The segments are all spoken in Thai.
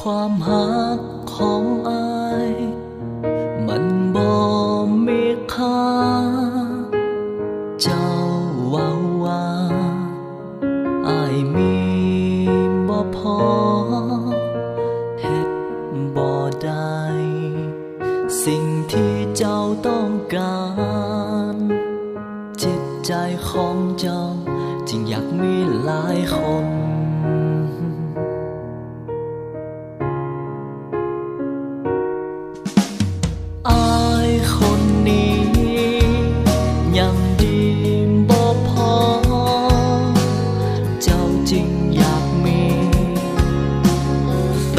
ความหักของอายมันบ่มีค่าเจ้าเว้าว่าอายมีบ่พอเฮ็ดบ่ได้สิ่งที่เจ้าต้องการจิตใจของเจ้าจึงอยากมีหลายคนอายคนนี้ยังดีบ่พอเจ้าจึงอยากมีแฟ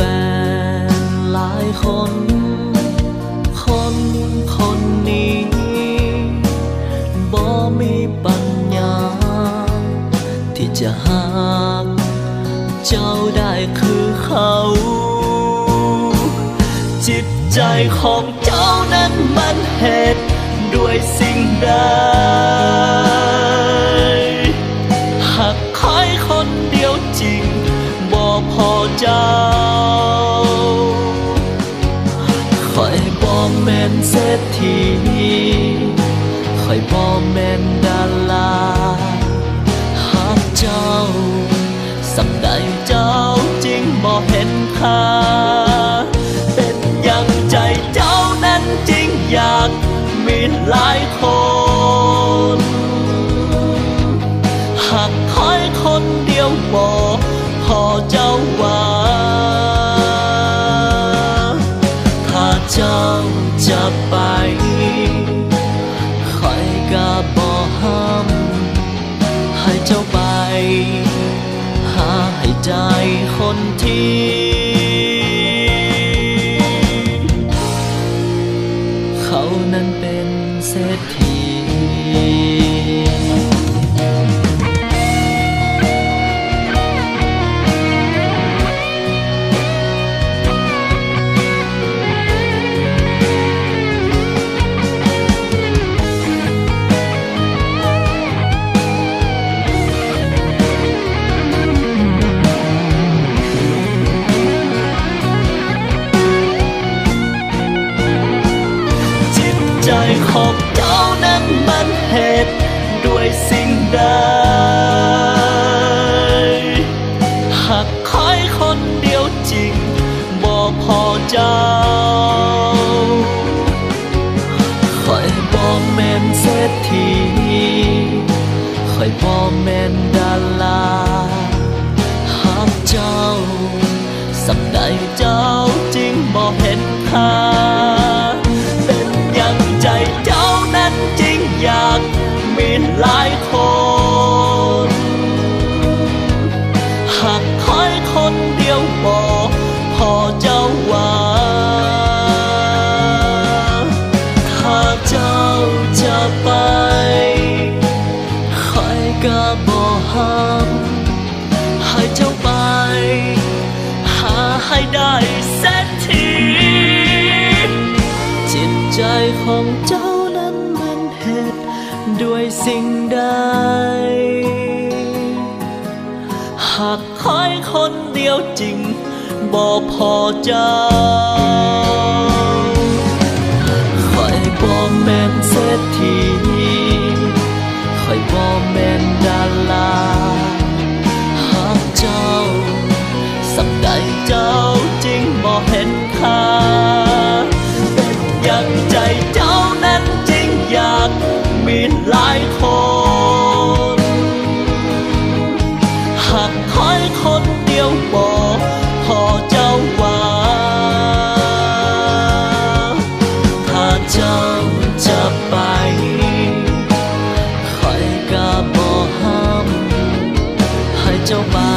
นหลายคนคนนี้บ่มีปัญญาที่จะหากเจ้าได้คือเขาจิตใจของเจ้านั้นมันเหตุด้วยสิ่งใดหากใครคนเดียวจริงบ่พอเจ้าค่อยบ่แม่นเศรษฐีค่อยบ่แม่นดาราหากเจ้าสำใดเจ้าจริงบ่เห็นค่าเป็นอย่างใจเจ้านั้นจริงอยากมีหลายคนหากคอยคนเดียวบ่พอเจ้าว่าถ้าเจ้าจะไปคอยก็บ่ห้ามให้เจ้าไปหาให้ได้คนที่เขานั้นเป็นเศรษฐีใจของเจ้านั้นมันเหตุด้วยสิ่งใดหากใครคนเดียวจริงบ่พอเจ้าค่อยบ่แม่นเศรษฐีค่อยบ่แม่นดาราหากเจ้าสำใดเจ้าจริงบ่เห็นค่าใจเจ้านั้นจริงอยากมีหลายคนหากคอยคนเดียวบ่พอเจ้าว่าถ้าเจ้าจะไปคอยก็บ่ห้ามให้เจ้าไปหาให้ได้เศรษฐีจิตใจของเจ้านั้นมันเหตุด้วยสิ่งใดหากคอยคนเดียวจริงบ่พอเจ้าค่อยบ่แม่นเศรษฐีค่อยบ่แม่นดาราหากเจ้าสำใดเจ้าจริงบ่เห็นค่าอย่างใจเจ้านั้นจริงอยากมีหลายคนหากคอยคนเดียวบ่พอเจ้าว่าถ้าเจ้าจะไปคอยก็บ่ห้ามให้เจ้าไป